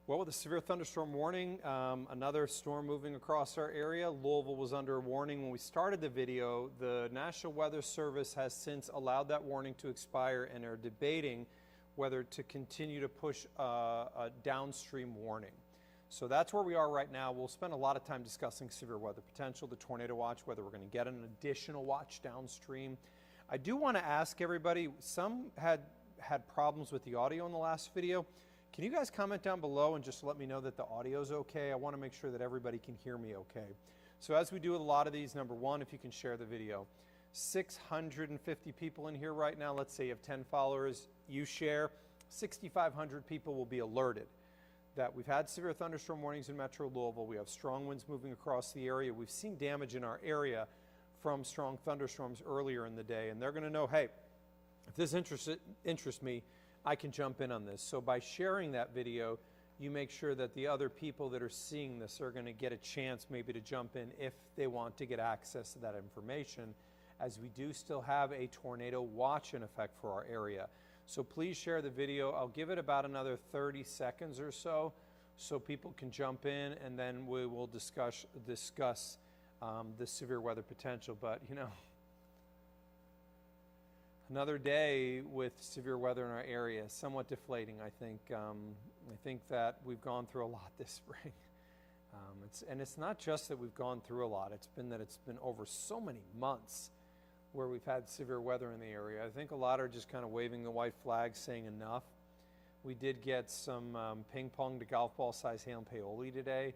Well, with a severe thunderstorm warning, another storm moving across our area. Louisville was under a warning when we started the video. The National Weather Service has since allowed that warning to expire and are debating whether to continue to push a downstream warning. So that's where we are right now. We'll spend a lot of time discussing severe weather potential, the tornado watch, whether we're going to get an additional watch downstream. I do want to ask everybody, some had problems with the audio in the last video. Can you guys comment down below and just let me know that the audio is okay? I want to make sure that everybody can hear me okay. So as we do with a lot of these, number one, if you can share the video. 650 people in here right now. Let's say you have 10 followers, you share. 6,500 people will be alerted that we've had severe thunderstorm warnings in Metro Louisville. We have strong winds moving across the area. We've seen damage in our area from strong thunderstorms earlier in the day, and they're going to know, hey, if this interests me, I can jump in on this. So by sharing that video, you make sure that the other people that are seeing this are going to get a chance maybe to jump in if they want to get access to that information, as we do still have a tornado watch in effect for our area. So please share the video. I'll give it about another 30 seconds or so people can jump in, and then we will discuss the severe weather potential. But you know, another day with severe weather in our area, somewhat deflating, I think. I think that we've gone through a lot this spring. And it's not just that we've gone through a lot, it's been over so many months where we've had severe weather in the area. I think a lot are just kind of waving the white flag, saying enough. We did get some ping pong to golf ball size hail and paoli today.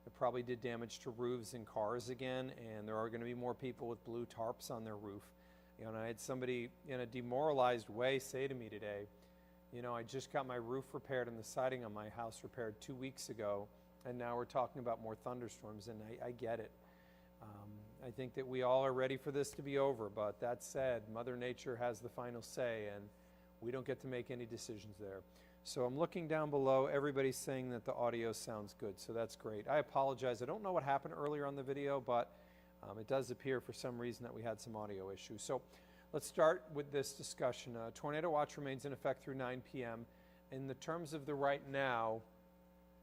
It probably did damage to roofs and cars again, and there are going to be more people with blue tarps on their roof. You know, and I had somebody in a demoralized way say to me today, you know, I just got my roof repaired and the siding on my house repaired 2 weeks ago, and now we're talking about more thunderstorms, and I get it. I think that we all are ready for this to be over, but that said, Mother Nature has the final say, and we don't get to make any decisions there. So I'm looking down below. Everybody's saying that the audio sounds good, so that's great. I apologize. I don't know what happened earlier on the video, but it does appear for some reason that we had some audio issues. So let's start with this discussion. Tornado watch remains in effect through 9 p.m. In the terms of the right now,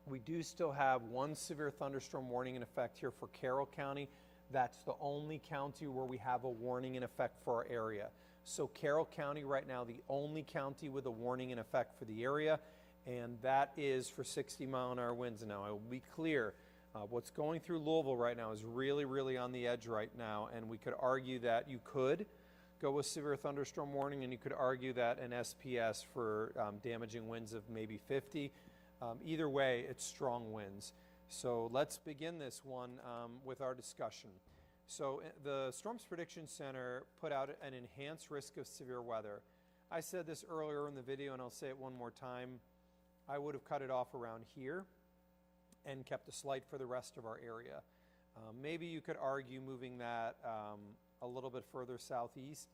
we do still have one severe thunderstorm warning in effect here for Carroll County. That's the only county where we have a warning in effect for our area. So Carroll County right now, the only county with a warning in effect for the area, and that is for 60-mile-an-hour winds. Now, I will be clear. What's going through Louisville right now is really, really on the edge right now, and we could argue that you could go with severe thunderstorm warning, and you could argue that an SPS for damaging winds of maybe 50. Either way, it's strong winds. So let's begin this one with our discussion. So the Storms Prediction Center put out an enhanced risk of severe weather. I said this earlier in the video, and I'll say it one more time. I would have cut it off around here and kept a slight for the rest of our area. Maybe you could argue moving that a little bit further southeast,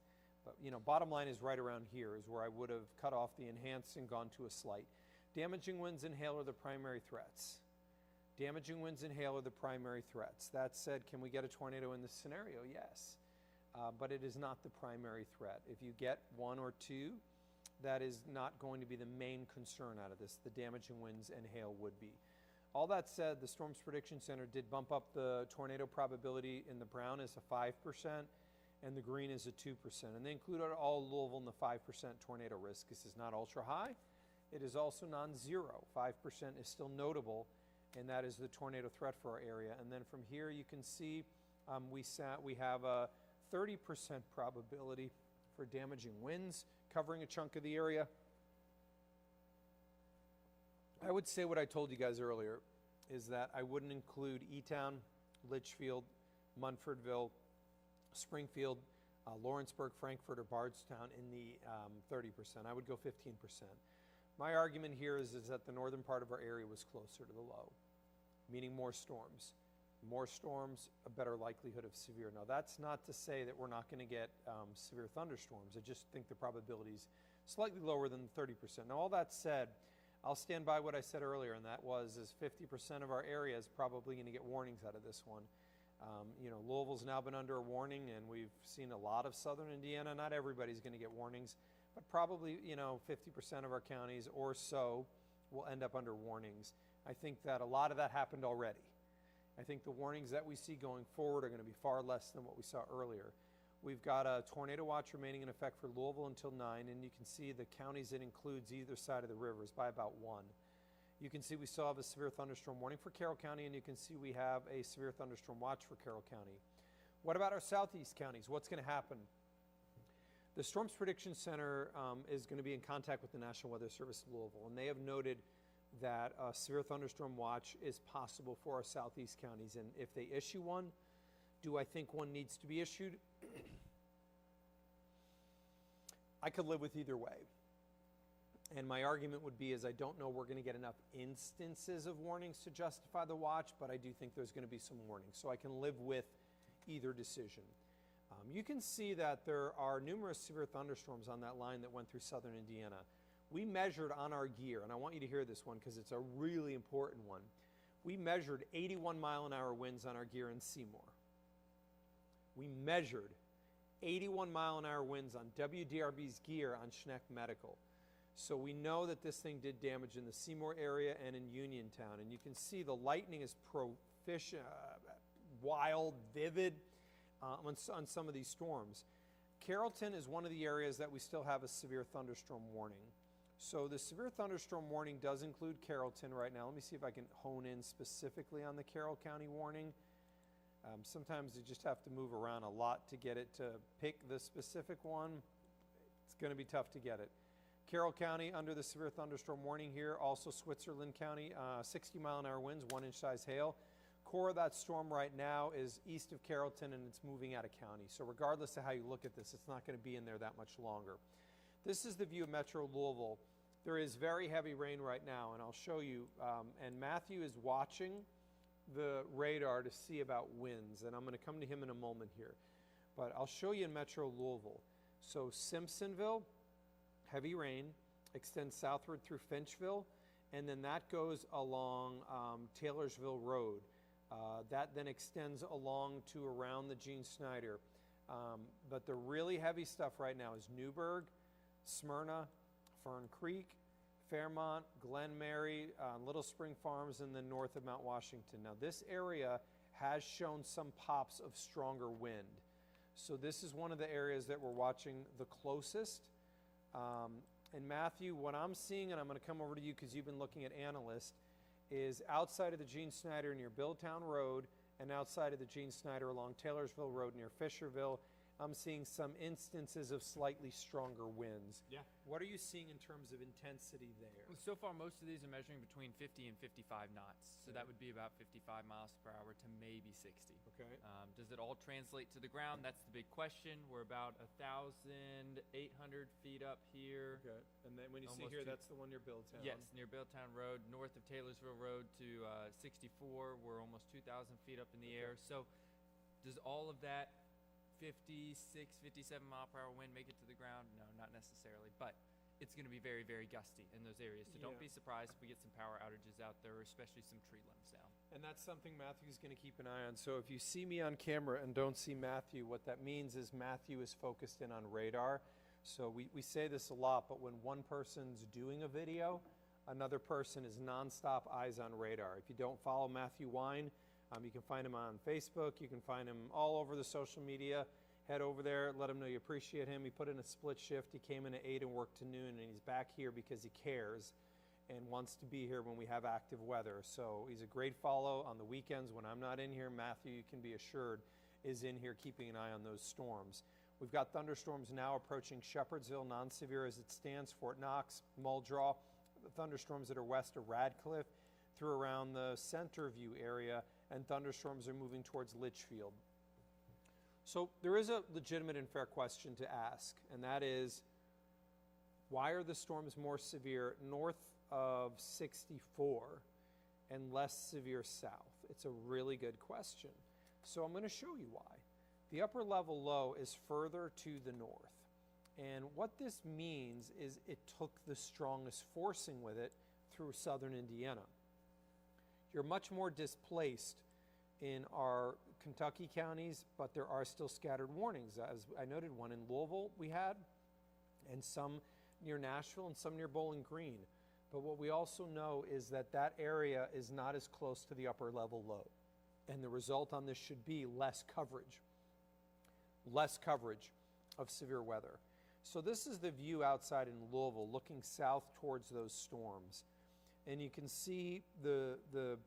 but you know, bottom line is right around here is where I would have cut off the enhanced and gone to a slight. Damaging winds and hail are the primary threats. Damaging winds and hail are the primary threats. That said, can we get a tornado in this scenario? Yes, but it is not the primary threat. If you get one or two, that is not going to be the main concern out of this. The damaging winds and hail would be. All that said, the Storms Prediction Center did bump up the tornado probability in the brown as a 5% and the green is a 2%. And they included all Louisville in the 5% tornado risk. This is not ultra high. It is also non-zero. 5% is still notable, and that is the tornado threat for our area. And then from here you can see we have a 30% probability for damaging winds covering a chunk of the area. I would say what I told you guys earlier is that I wouldn't include E-Town, Litchfield, Munfordville, Springfield, Lawrenceburg, Frankfort, or Bardstown in the 30%. I would go 15%. My argument here is that the northern part of our area was closer to the low, meaning more storms. More storms, a better likelihood of severe. Now, that's not to say that we're not going to get severe thunderstorms. I just think the probability is slightly lower than 30%. Now, all that said, I'll stand by what I said earlier, and that is 50% of our area is probably going to get warnings out of this one. You know, Louisville's now been under a warning, and we've seen a lot of southern Indiana. Not everybody's going to get warnings, but probably, you know, 50% of our counties or so will end up under warnings. I think that a lot of that happened already. I think the warnings that we see going forward are going to be far less than what we saw earlier. We've got a tornado watch remaining in effect for Louisville until 9, and you can see the counties it includes either side of the rivers by about 1. You can see we still have a severe thunderstorm warning for Carroll County, and you can see we have a severe thunderstorm watch for Carroll County. What about our southeast counties? What's going to happen? The Storms Prediction Center is going to be in contact with the National Weather Service of Louisville, and they have noted that a severe thunderstorm watch is possible for our southeast counties. And if they issue one, do I think one needs to be issued? I could live with either way. And my argument would be is I don't know we're going to get enough instances of warnings to justify the watch, but I do think there's going to be some warnings. So I can live with either decision. You can see that there are numerous severe thunderstorms on that line that went through southern Indiana. We measured on our gear, and I want you to hear this one because it's a really important one. We measured 81-mile-an-hour winds on our gear in Seymour. We measured 81-mile-an-hour winds on WDRB's gear on Schneck Medical. So we know that this thing did damage in the Seymour area and in Uniontown. And you can see the lightning is proficient, wild, vivid on some of these storms. Carrollton is one of the areas that we still have a severe thunderstorm warning. So the severe thunderstorm warning does include Carrollton right now. Let me see if I can hone in specifically on the Carroll County warning. Sometimes you just have to move around a lot to get it to pick the specific one. It's going to be tough to get it. Carroll County under the severe thunderstorm warning here. Also Switzerland County, 60-mile-an-hour winds, 1-inch size hail. Core of that storm right now is east of Carrollton, and it's moving out of county. So regardless of how you look at this, it's not going to be in there that much longer. This is the view of Metro Louisville. There is very heavy rain right now, and I'll show you. And Matthew is watching the radar to see about winds, and I'm going to come to him in a moment here. But I'll show you in Metro Louisville. So Simpsonville, heavy rain, extends southward through Finchville, and then that goes along Taylorsville Road. That then extends along to around the Gene Snyder. But the really heavy stuff right now is Newburgh, Smyrna, Fern Creek, Fairmont, Glen Mary, Little Spring Farms, and then north of Mount Washington. Now this area has shown some pops of stronger wind. So this is one of the areas that we're watching the closest. And Matthew, what I'm seeing, and I'm going to come over to you because you've been looking at analyst, is outside of the Gene Snyder near Billtown Road and outside of the Gene Snyder along Taylorsville Road near Fisherville, I'm seeing some instances of slightly stronger winds. Yeah. What are you seeing in terms of intensity there? Well, so far, most of these are measuring between 50 and 55 knots. So that would be about 55 miles per hour to maybe 60. Okay. Does it all translate to the ground? That's the big question. We're about 1,800 feet up here. Okay. And then when you see here, that's the one near Billtown. Yes, near Billtown Road, north of Taylorsville Road to 64. We're almost 2,000 feet up in the air. So does all of that 56, 57 mile per hour wind make it to the ground? No, not necessarily, but it's going to be very, very gusty in those areas. So don't be surprised if we get some power outages out there, especially some tree limbs down. And that's something Matthew's going to keep an eye on. So if you see me on camera and don't see Matthew, what that means is Matthew is focused in on radar. So we say this a lot, but when one person's doing a video, another person is nonstop eyes on radar. If you don't follow Matthew Wein, you can find him on Facebook. You can find him all over the social media. Head over there, let him know you appreciate him. He put in a split shift. He came in at 8 and worked to noon, and he's back here because he cares and wants to be here when we have active weather. So he's a great follow on the weekends. When I'm not in here, Matthew, you can be assured, is in here keeping an eye on those storms. We've got thunderstorms now approaching Shepherdsville, non-severe as it stands, Fort Knox, Muldraw, the thunderstorms that are west of Radcliffe, through around the Centerview area, and thunderstorms are moving towards Litchfield. So there is a legitimate and fair question to ask, and that is, why are the storms more severe north of 64 and less severe south? It's a really good question. So I'm going to show you why. The upper level low is further to the north. And what this means is it took the strongest forcing with it through southern Indiana. You're much more displaced in our Kentucky counties, but there are still scattered warnings. As I noted, one in Louisville we had, and some near Nashville and some near Bowling Green. But what we also know is that that area is not as close to the upper level low. And the result on this should be less coverage of severe weather. So this is the view outside in Louisville, looking south towards those storms. And you can see the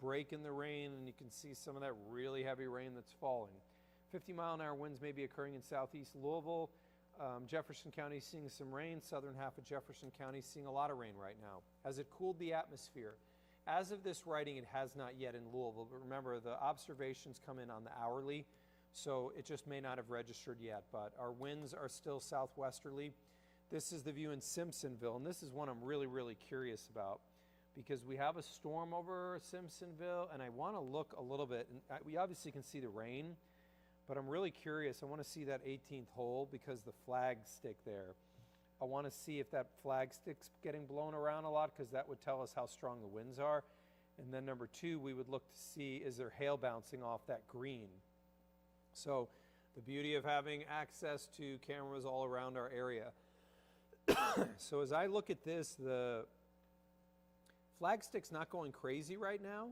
break in the rain, and you can see some of that really heavy rain that's falling. 50-mile-an-hour winds may be occurring in southeast Louisville. Jefferson County seeing some rain. Southern half of Jefferson County seeing a lot of rain right now. Has it cooled the atmosphere? As of this writing, it has not yet in Louisville. But remember, the observations come in on the hourly, so it just may not have registered yet. But our winds are still southwesterly. This is the view in Simpsonville, and this is one I'm really, really curious about, because we have a storm over Simpsonville, and I want to look a little bit. And we obviously can see the rain, but I'm really curious. I want to see that 18th hole because the flag stick there. I want to see if that flag stick's getting blown around a lot, because that would tell us how strong the winds are. And then number two, we would look to see, is there hail bouncing off that green? So the beauty of having access to cameras all around our area. So as I look at this, the flag stick's not going crazy right now.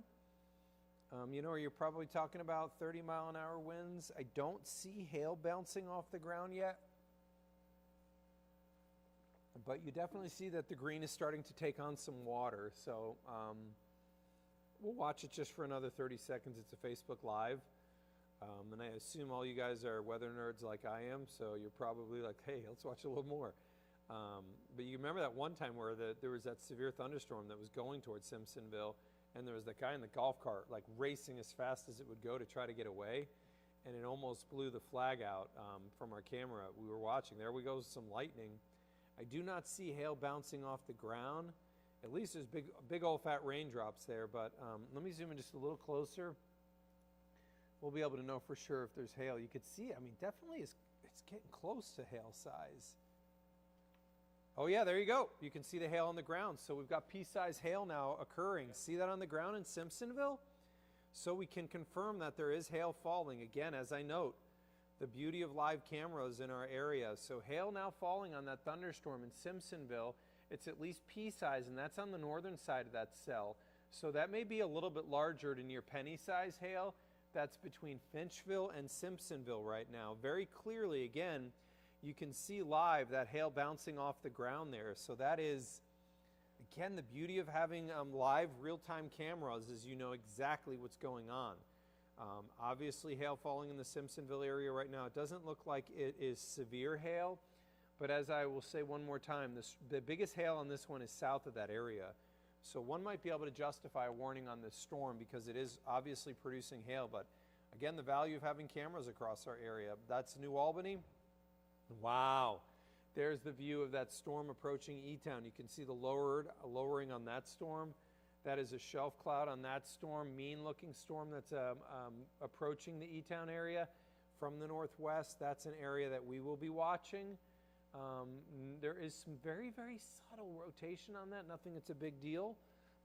You're probably talking about 30-mile-an-hour winds. I don't see hail bouncing off the ground yet. But you definitely see that the green is starting to take on some water. So we'll watch it just for another 30 seconds. It's a Facebook Live. And I assume all you guys are weather nerds like I am. So you're probably like, hey, let's watch a little more. But you remember that one time where there was that severe thunderstorm that was going towards Simpsonville, and there was that guy in the golf cart like racing as fast as it would go to try to get away, and it almost blew the flag out from our camera. We were watching. There we go, some lightning. I do not see hail bouncing off the ground. At least there's big old fat raindrops there, but let me zoom in just a little closer. We'll be able to know for sure if there's hail. You could see, definitely it's getting close to hail size. Oh yeah, there you go. You can see the hail on the ground. So we've got pea-size hail now occurring. See that on the ground in Simpsonville? So we can confirm that there is hail falling. Again, as I note, the beauty of live cameras in our area. So hail now falling on that thunderstorm in Simpsonville. It's at least pea-size, and that's on the northern side of that cell. So that may be a little bit larger to near penny-size hail. That's between Finchville and Simpsonville right now. Very clearly, again, you can see live that hail bouncing off the ground there. So that is, again, the beauty of having live real-time cameras is you know exactly what's going on. Obviously, hail falling in the Simpsonville area right now. It doesn't look like it is severe hail, but as I will say one more time, the biggest hail on this one is south of that area. So one might be able to justify a warning on this storm because it is obviously producing hail. But again, the value of having cameras across our area. That's New Albany. Wow. There's the view of that storm approaching E-Town. You can see the lowering on that storm. That is a shelf cloud on that storm, mean-looking storm that's approaching the E-Town area from the northwest. That's an area that we will be watching. There is some very, very subtle rotation on that. Nothing that's a big deal.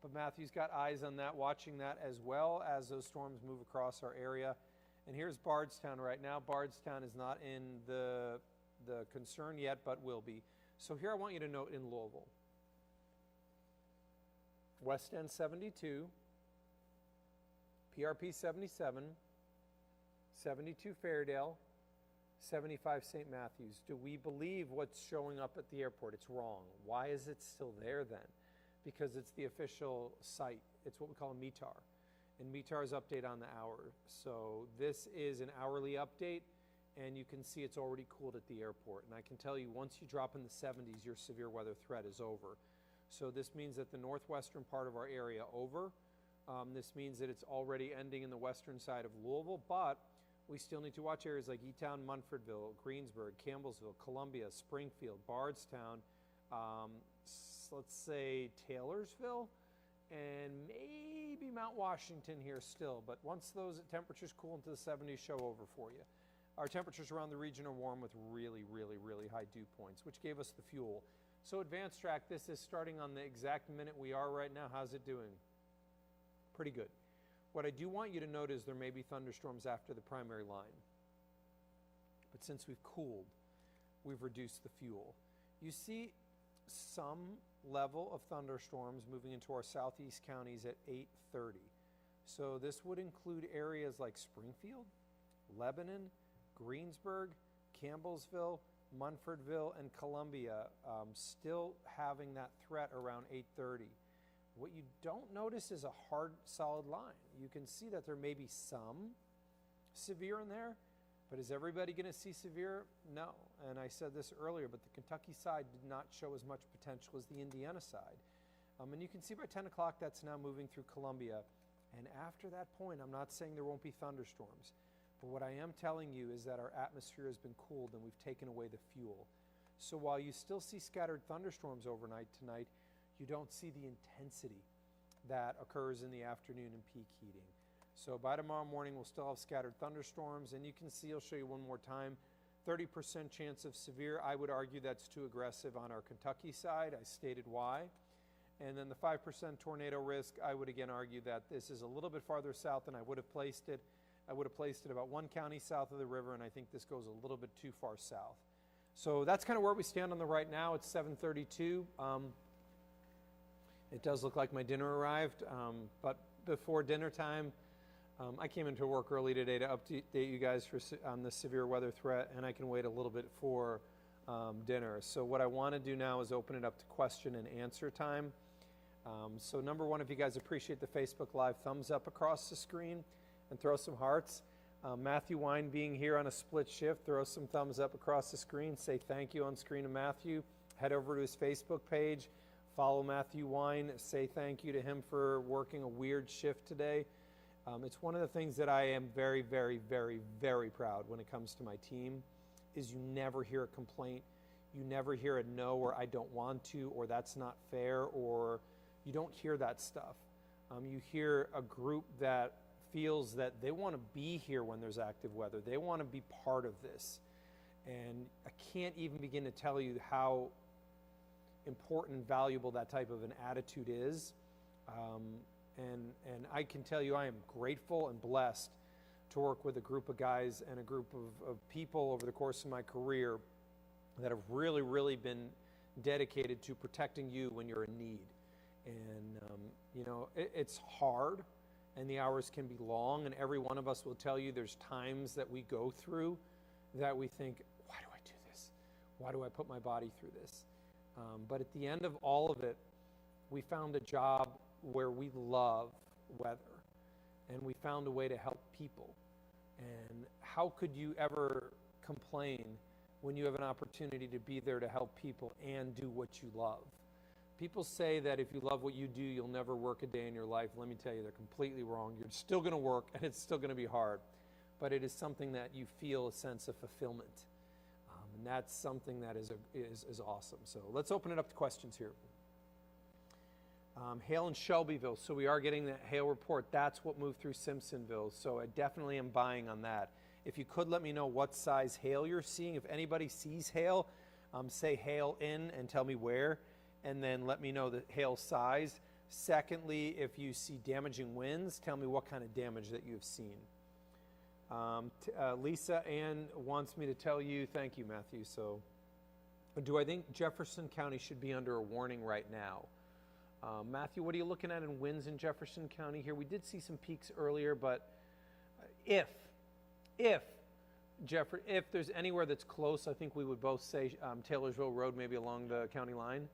But Matthew's got eyes on that, watching that as well as those storms move across our area. And here's Bardstown right now. Bardstown is not in the concern yet, but will be. So here I want you to note in Louisville. West End 72, PRP 77, 72 Fairdale, 75 St. Matthews. Do we believe what's showing up at the airport? It's wrong. Why is it still there then? Because it's the official site. It's what we call a METAR. And METAR's update on the hour. So this is an hourly update, and you can see it's already cooled at the airport. And I can tell you, once you drop in the 70s, your severe weather threat is over. So this means that the northwestern part of our area over. This means that it's already ending in the western side of Louisville, but we still need to watch areas like E-Town, Munfordville, Greensburg, Campbellsville, Columbia, Springfield, Bardstown, let's say Taylorsville, and maybe Mount Washington here still. But once those temperatures cool into the 70s, show over for you. Our temperatures around the region are warm with really, really, really high dew points, which gave us the fuel. So Advanced Track, this is starting on the exact minute we are right now. How's it doing? Pretty good. What I do want you to note is there may be thunderstorms after the primary line. But since we've cooled, we've reduced the fuel. You see some level of thunderstorms moving into our southeast counties at 8:30. So this would include areas like Springfield, Lebanon, Greensburg, Campbellsville, Munfordville, and Columbia, still having that threat around 8:30. What you don't notice is a hard, solid line. You can see that there may be some severe in there, but is everybody going to see severe? No. And I said this earlier, but the Kentucky side did not show as much potential as the Indiana side. And you can see by 10 o'clock that's now moving through Columbia. And after that point, I'm not saying there won't be thunderstorms, but what I am telling you is that our atmosphere has been cooled and we've taken away the fuel. So while you still see scattered thunderstorms overnight tonight, you don't see the intensity that occurs in the afternoon and peak heating. So by tomorrow morning, we'll still have scattered thunderstorms, and you can see, I'll show you one more time, 30% chance of severe. I would argue that's too aggressive on our Kentucky side. I stated why. And then the 5% tornado risk, I would again argue that this is a little bit farther south than I would have placed it. I would have placed it about one county south of the river, and I think this goes a little bit too far south. So that's kind of where we stand on the right now. It's 7:32. It does look like my dinner arrived, but before dinner time, I came into work early today to update you guys on the severe weather threat, and I can wait a little bit for dinner. So what I want to do now is open it up to question and answer time. So number one, if you guys appreciate the Facebook Live, thumbs up across the screen and throw some hearts. Matthew Wine being here on a split shift, throw some thumbs up across the screen. Say thank you on screen to Matthew. Head over to his Facebook page. Follow Matthew Wine. Say thank you to him for working a weird shift today. It's one of the things that I am very, very, very, very proud when it comes to my team is you never hear a complaint. You never hear a no or I don't want to or that's not fair or you don't hear that stuff. You hear a group that feels that they want to be here when there's active weather. They want to be part of this. And I can't even begin to tell you how important and valuable that type of an attitude is. And I can tell you I am grateful and blessed to work with a group of guys and a group of people over the course of my career that have really, really been dedicated to protecting you when you're in need. And, it's hard and the hours can be long, and every one of us will tell you there's times that we go through that we think, why do I do this? Why do I put my body through this? But at the end of all of it, we found a job where we love weather, and we found a way to help people. And how could you ever complain when you have an opportunity to be there to help people and do what you love? People say that if you love what you do, you'll never work a day in your life. Let me tell you, they're completely wrong. You're still going to work, and it's still going to be hard. But it is something that you feel a sense of fulfillment. And that's something that is awesome. So let's open it up to questions here. Hail in Shelbyville. So we are getting that hail report. That's what moved through Simpsonville. So I definitely am buying on that. If you could let me know what size hail you're seeing. If anybody sees hail, say hail in and tell me where. And then let me know the hail size. Secondly, if you see damaging winds, tell me what kind of damage that you've seen. Lisa Ann wants me to tell you, thank you, Matthew. So, do I think Jefferson County should be under a warning right now? Matthew, what are you looking at in winds in Jefferson County here? We did see some peaks earlier, but if there's anywhere that's close, I think we would both say Taylorsville Road, maybe along the county line.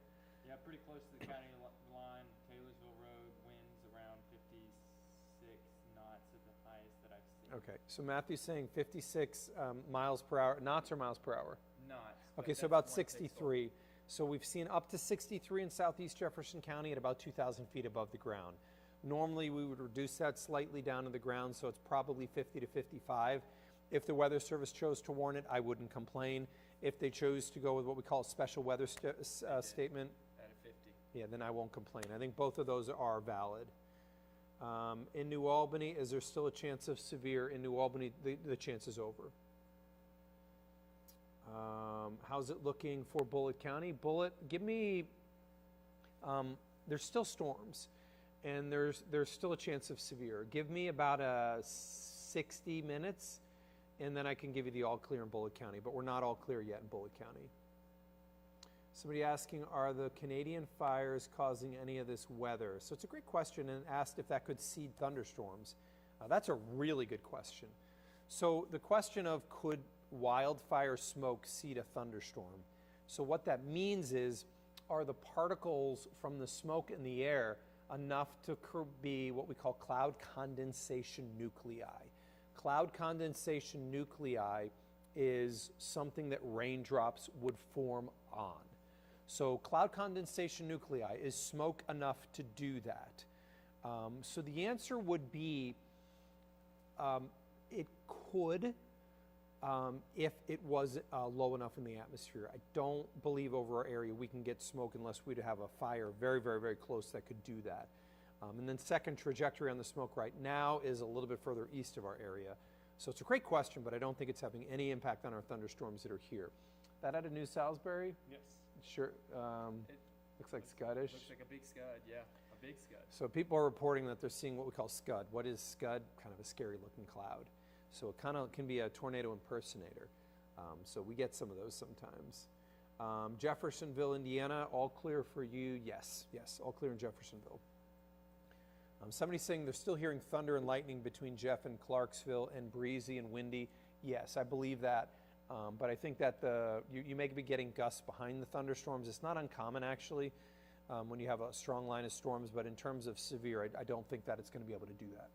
Yeah, pretty close to the county line. Taylorsville Road, winds around 56 knots at the highest that I've seen. Okay, so Matthew's saying 56 miles per hour, knots or miles per hour? Knots. Okay, so about 63. So we've seen up to 63 in southeast Jefferson County at about 2,000 feet above the ground. Normally we would reduce that slightly down to the ground, so it's probably 50 to 55. If the Weather Service chose to warn it, I wouldn't complain. If they chose to go with what we call a special weather statement, At a 50. yeah, then I won't complain. I think both of those are valid. In New Albany, is there still a chance of severe? In New Albany, the chance is over. How's it looking for Bullitt County? Bullitt, give me, there's still storms, and there's still a chance of severe. Give me about 60 minutes, and then I can give you the all clear in Bullitt County, but we're not all clear yet in Bullitt County. Somebody asking, are the Canadian fires causing any of this weather? So it's a great question, and asked if that could seed thunderstorms. That's a really good question. So the question of could wildfire smoke seed a thunderstorm? So what that means is, are the particles from the smoke in the air enough to be what we call cloud condensation nuclei? Cloud condensation nuclei is something that raindrops would form on. So cloud condensation nuclei, is smoke enough to do that? So the answer would be it could, if it was low enough in the atmosphere. I don't believe over our area we can get smoke unless we'd have a fire very, very, very close that could do that. And then second, trajectory on the smoke right now is a little bit further east of our area. So it's a great question, but I don't think it's having any impact on our thunderstorms that are here. That out of New Salisbury? Yes. Sure. Looks like Scuddish. Looks like a big scud, yeah, a big scud. So people are reporting that they're seeing what we call scud. What is scud? Kind of a scary looking cloud. So it kind of can be a tornado impersonator. So we get some of those sometimes. Jeffersonville, Indiana, all clear for you? Yes, yes, all clear in Jeffersonville. Somebody's saying they're still hearing thunder and lightning between Jeff and Clarksville, and breezy and windy. Yes, I believe that. But I think that you may be getting gusts behind the thunderstorms. It's not uncommon, actually, when you have a strong line of storms. But in terms of severe, I don't think that it's going to be able to do that.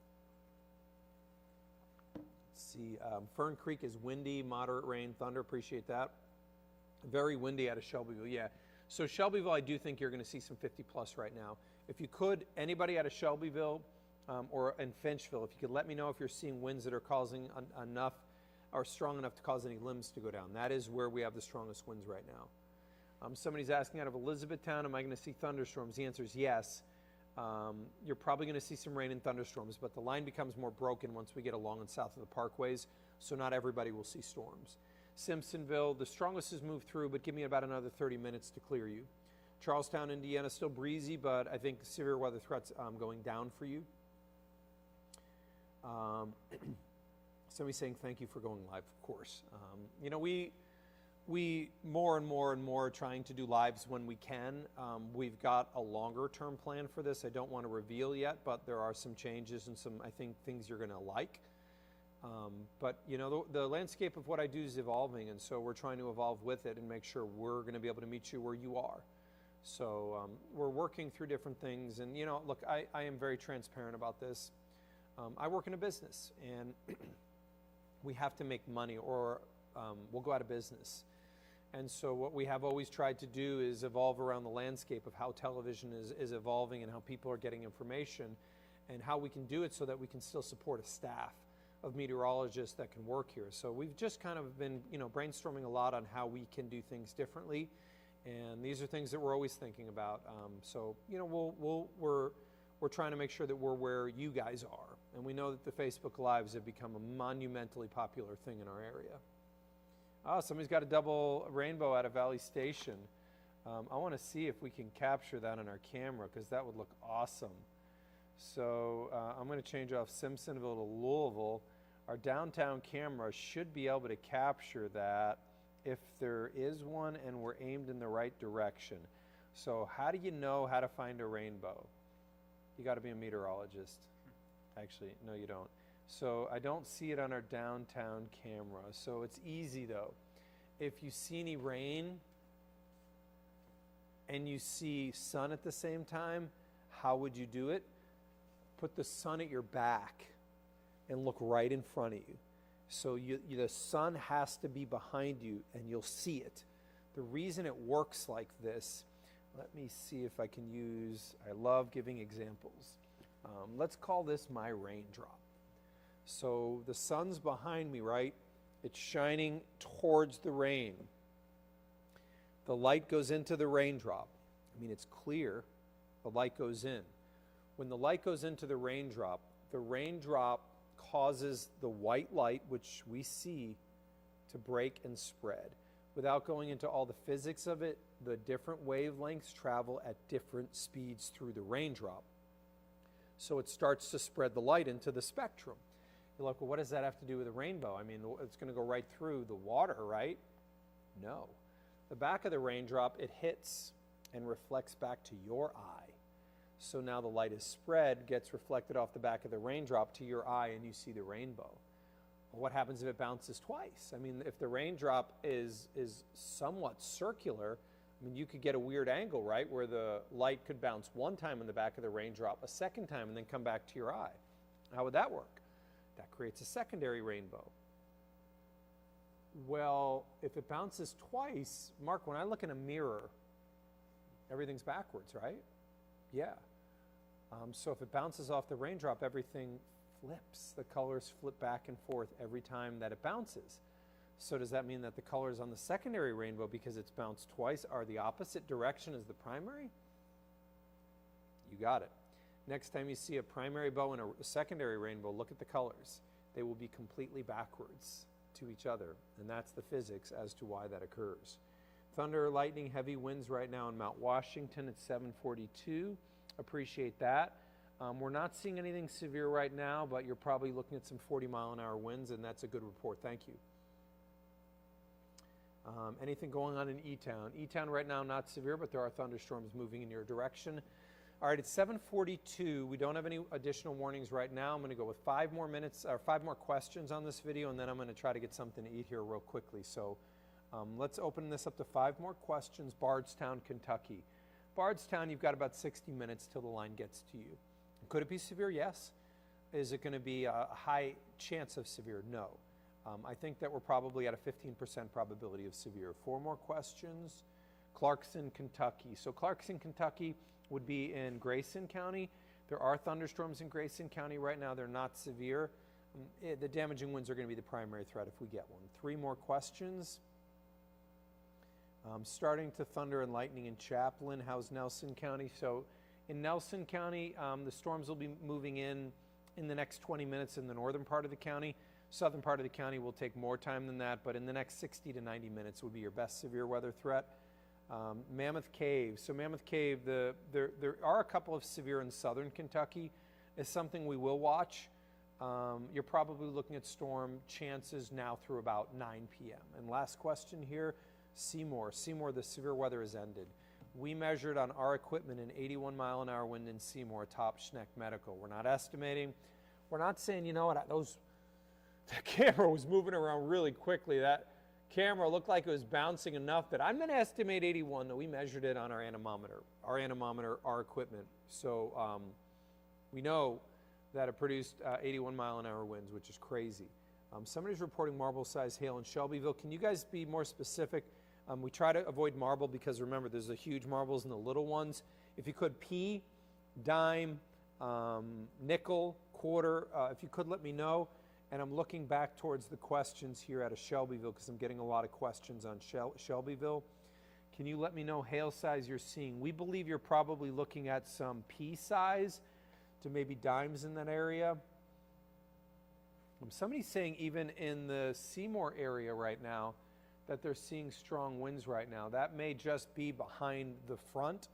Let's see. Fern Creek is windy, moderate rain, thunder. Appreciate that. Very windy out of Shelbyville, yeah. So Shelbyville, I do think you're going to see some 50-plus right now. If you could, anybody out of Shelbyville or in Finchville, if you could let me know if you're seeing winds that are causing enough or strong enough to cause any limbs to go down. That is where we have the strongest winds right now. Somebody's asking, out of Elizabethtown, am I going to see thunderstorms? The answer is yes. You're probably going to see some rain and thunderstorms, but the line becomes more broken once we get along and south of the parkways, so not everybody will see storms. Simpsonville, the strongest has moved through, but give me about another 30 minutes to clear you. Charlestown, Indiana, still breezy, but I think severe weather threats going down for you. Somebody saying thank you for going live, of course. You know, we more and more are trying to do lives when we can. We've got a longer term plan for this. I don't want to reveal yet, but there are some changes and some, I think, things you're going to like. But you know, the landscape of what I do is evolving, and so we're trying to evolve with it and make sure we're going to be able to meet you where you are. So we're working through different things, and you know, look, I am very transparent about this. I work in a business, and we have to make money or we'll go out of business. And so what we have always tried to do is evolve around the landscape of how television is evolving and how people are getting information, and how we can do it so that we can still support a staff of meteorologists that can work here. So we've just kind of been, you know, brainstorming a lot on how we can do things differently, and these are things that we're always thinking about. So you know, we're trying to make sure that we're where you guys are, and we know that the Facebook Lives have become a monumentally popular thing in our area. Oh, somebody's got a double rainbow out of Valley Station. I want to see if we can capture that on our camera, because that would look awesome. So I'm going to change off Simpsonville to Louisville. Our downtown camera should be able to capture that if there is one and we're aimed in the right direction. So how do you know how to find a rainbow? You got to be a meteorologist. Actually, no, you don't. So I don't see it on our downtown camera. So it's easy though. If you see any rain and you see sun at the same time, how would you do it? Put the sun at your back and look right in front of you. So the sun has to be behind you and you'll see it. The reason it works like this, let me see if I can use, I love giving examples. Let's call this my raindrop. So the sun's behind me, right? It's shining towards the rain. The light goes into the raindrop. I mean, it's clear. The light goes in. When the light goes into the raindrop causes the white light, which we see, to break and spread. Without going into all the physics of it, the different wavelengths travel at different speeds through the raindrop. So it starts to spread the light into the spectrum. You're like, well, what does that have to do with a rainbow? I mean, it's going to go right through the water, right? No. the back of the raindrop, it hits and reflects back to your eye. So now the light is spread, gets reflected off the back of the raindrop to your eye, and you see the rainbow. Well, what happens if it bounces twice? I mean, if the raindrop is somewhat circular, I mean, you could get a weird angle, right, where the light could bounce one time in the back of the raindrop, a second time, and then come back to your eye. How would that work? That creates a secondary rainbow. Well, if it bounces twice, Mark, when I look in a mirror, everything's backwards, right? Yeah. So if it bounces off the raindrop, everything flips. The colors flip back and forth every time that it bounces. So does that mean that the colors on the secondary rainbow, because it's bounced twice, are the opposite direction as the primary? You got it. Next time you see a primary bow and a secondary rainbow, look at the colors. They will be completely backwards to each other, and that's the physics as to why that occurs. Thunder, lightning, heavy winds right now in Mount Washington at 7:42. Appreciate that. We're not seeing anything severe right now, but you're probably looking at some 40-mile-an-hour winds, and that's a good report. Thank you. Anything going on in E-Town? E-Town right now not severe, but there are thunderstorms moving in your direction. All right, it's 7:42. We don't have any additional warnings right now. I'm going to go with 5 more minutes or 5 more questions on this video, and then I'm going to try to get something to eat here real quickly. So let's open this up to 5 more questions. Bardstown, Kentucky. Bardstown, you've got about 60 minutes till the line gets to you. Could it be severe? Yes. Is it going to be a high chance of severe? No. I think that we're probably at a 15% probability of severe. 4 more questions. Clarkson, Kentucky. So Clarkson, Kentucky would be in Grayson County. There are thunderstorms in Grayson County right now. They're not severe. The damaging winds are going to be the primary threat if we get one. 3 more questions. Starting to thunder and lightning in Chaplin. How's Nelson County? So in Nelson County, the storms will be moving in the next 20 minutes in the northern part of the county. Southern part of the county will take more time than that, but in the next 60 to 90 minutes would be your best severe weather threat. Mammoth Cave. So Mammoth Cave, there are a couple of severe in southern Kentucky. It's something we will watch. You're probably looking at storm chances now through about 9 p.m. And last question here, Seymour. Seymour, the severe weather has ended. We measured on our equipment an 81-mile-an-hour wind in Seymour, top Schneck Medical. We're not estimating. We're not saying, you know what, the camera was moving around really quickly. That camera looked like it was bouncing enough that I'm going to estimate 81. No, we measured it on our anemometer, our equipment. So we know that it produced 81-mile-an-hour winds, which is crazy. Somebody's reporting marble-sized hail in Shelbyville. Can you guys be more specific? We try to avoid marble because, remember, there's the huge marbles and the little ones. If you could, pea, dime, nickel, quarter, if you could let me know. And I'm looking back towards the questions here out of Shelbyville because I'm getting a lot of questions on Shelbyville. Can you let me know hail size you're seeing? We believe you're probably looking at some pea size to maybe dimes in that area. Somebody's saying even in the Seymour area right now that they're seeing strong winds right now. That may just be behind the front.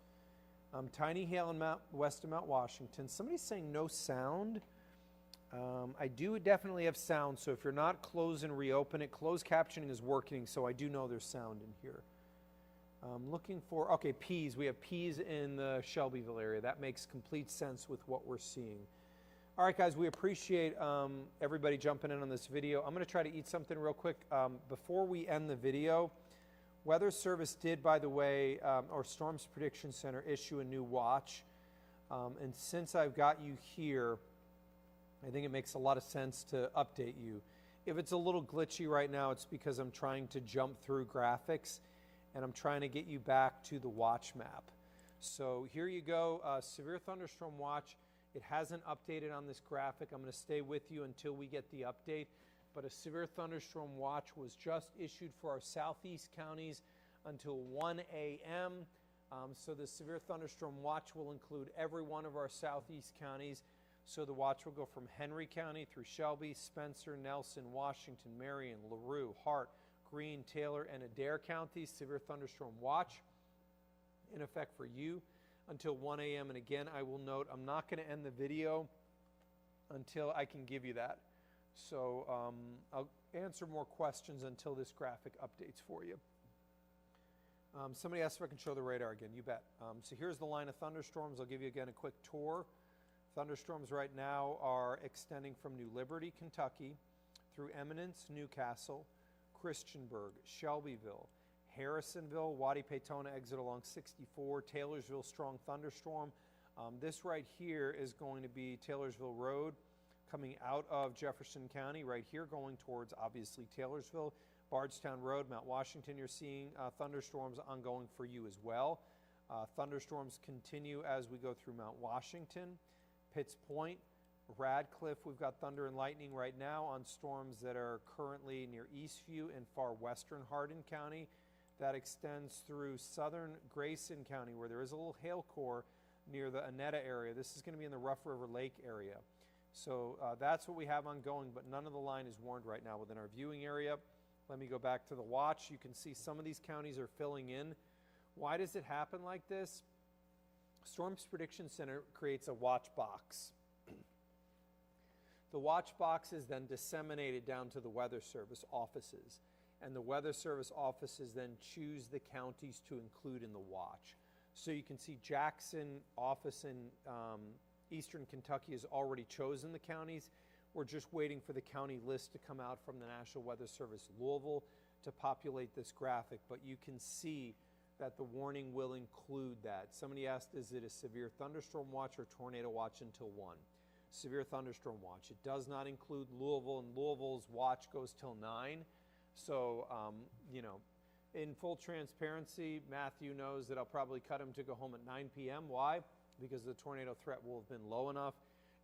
Tiny hail in west of Mount Washington. Somebody's saying no sound. I do definitely have sound, so if you're not, close and reopen it. Closed captioning is working, so I do know there's sound in here. Looking for, okay, peas. We have peas in the Shelbyville area. That makes complete sense with what we're seeing. All right, guys, we appreciate everybody jumping in on this video. I'm going to try to eat something real quick. Before we end the video, Weather Service did, by the way, or Storms Prediction Center, issue a new watch. And since I've got you here, I think it makes a lot of sense to update you. If it's a little glitchy right now, it's because I'm trying to jump through graphics and I'm trying to get you back to the watch map. So here you go, severe thunderstorm watch. It hasn't updated on this graphic. I'm going to stay with you until we get the update. But a severe thunderstorm watch was just issued for our southeast counties until 1 a.m. So the severe thunderstorm watch will include every one of our southeast counties. So the watch will go from Henry County through Shelby, Spencer, Nelson, Washington, Marion, LaRue, Hart, Greene, Taylor, and Adair counties. Severe thunderstorm watch in effect for you until 1 a.m. And again, I will note I'm not going to end the video until I can give you that. So I'll answer more questions until this graphic updates for you. Somebody asked if I can show the radar again. You bet. So here's the line of thunderstorms. I'll give you again a quick tour. Thunderstorms right now are extending from New Liberty, Kentucky, through Eminence, Newcastle, Christiansburg, Shelbyville, Harrisonville, Wadi-Peytona exit along 64, Taylorsville strong thunderstorm. This right here is going to be Taylorsville Road coming out of Jefferson County right here going towards obviously Taylorsville. Bardstown Road, Mount Washington, you're seeing thunderstorms ongoing for you as well. Thunderstorms continue as we go through Mount Washington, Pitts Point, Radcliffe. We've got thunder and lightning right now on storms that are currently near Eastview and far western Hardin County. That extends through southern Grayson County where there is a little hail core near the Annetta area. This is going to be in the Rough River Lake area. So that's what we have ongoing, but none of the line is warned right now within our viewing area. Let me go back to the watch. You can see some of these counties are filling in. Why does it happen like this? Storms Prediction Center creates a watch box. The watch box is then disseminated down to the Weather Service offices, and the Weather Service offices then choose the counties to include in the watch. So you can see Jackson office in Eastern Kentucky has already chosen the counties. We're just waiting for the county list to come out from the National Weather Service Louisville to populate this graphic, but you can see that the warning will include that. Somebody asked, is it a severe thunderstorm watch or tornado watch until 1? Severe thunderstorm watch. It does not include Louisville, and Louisville's watch goes till 9. So, you know, in full transparency, Matthew knows that I'll probably cut him to go home at 9 p.m. Why? Because the tornado threat will have been low enough,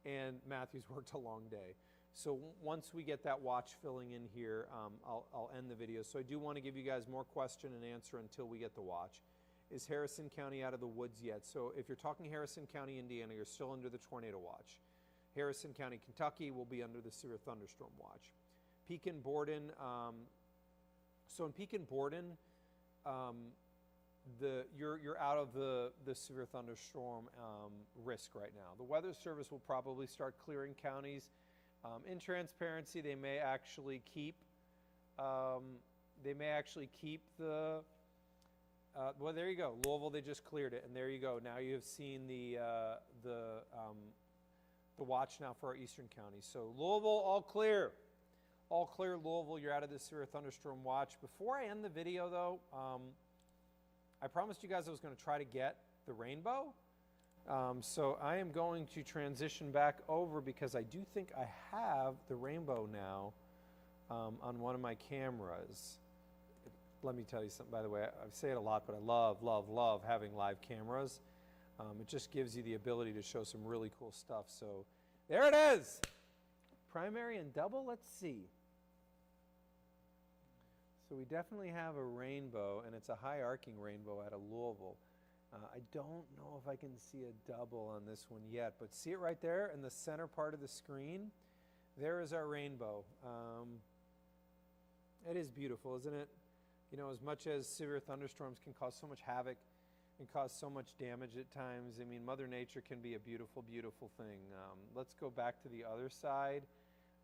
and Matthew's worked a long day. So once we get that watch filling in here, I'll end the video. So I do want to give you guys more question and answer until we get the watch. Is Harrison County out of the woods yet? So if you're talking Harrison County, Indiana, you're still under the tornado watch. Harrison County, Kentucky will be under the severe thunderstorm watch. Pekin, Borden, so in Pekin, Borden, you're out of the severe thunderstorm risk right now. The Weather Service will probably start clearing counties. In transparency, they may actually keep the well, there you go. Louisville, they just cleared it, and there you go. Now you have seen the watch now for our eastern counties. So Louisville, all clear. All clear, Louisville. You're out of the severe thunderstorm watch. Before I end the video, though, I promised you guys I was going to try to get the rainbow. So I am going to transition back over because I do think I have the rainbow now on one of my cameras. Let me tell you something, by the way. I say it a lot, but I love, love, love having live cameras. It just gives you the ability to show some really cool stuff. So there it is. Primary and double, let's see. So we definitely have a rainbow, and it's a high arcing rainbow out of Louisville. I don't know if I can see a double on this one yet, but see it right there in the center part of the screen? There is our rainbow. It is beautiful, isn't it? You know, as much as severe thunderstorms can cause so much havoc and cause so much damage at times, I mean, Mother Nature can be a beautiful, beautiful thing. Let's go back to the other side.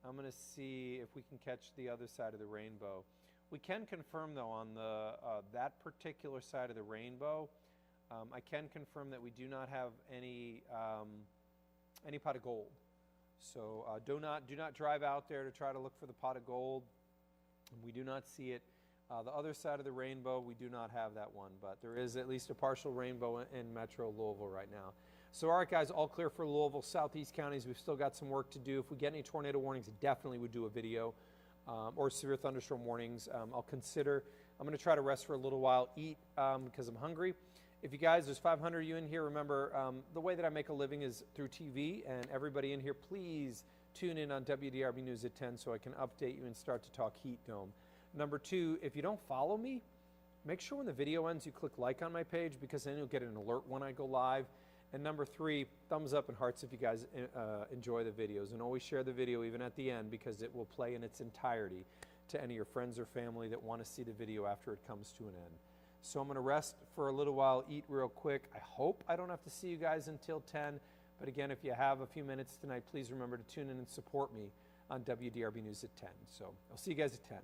I'm going to see if we can catch the other side of the rainbow. We can confirm, though, on the that particular side of the rainbow, I can confirm that we do not have any pot of gold. So do not drive out there to try to look for the pot of gold. We do not see it. The other side of the rainbow, we do not have that one, but there is at least a partial rainbow in Metro Louisville right now. So all right, guys, all clear for Louisville, southeast counties. We've still got some work to do. If we get any tornado warnings, I definitely would do a video, or severe thunderstorm warnings. I'll consider. I'm going to try to rest for a little while, eat because I'm hungry. If you guys, there's 500 of you in here, remember, the way that I make a living is through TV, and everybody in here, please tune in on WDRB News at 10 so I can update you and start to talk heat dome. Number 2, if you don't follow me, make sure when the video ends you click like on my page because then you'll get an alert when I go live. And number 3, thumbs up and hearts if you guys enjoy the videos. And always share the video even at the end because it will play in its entirety to any of your friends or family that want to see the video after it comes to an end. So I'm going to rest for a little while, eat real quick. I hope I don't have to see you guys until 10. But again, if you have a few minutes tonight, please remember to tune in and support me on WDRB News at 10. So I'll see you guys at 10.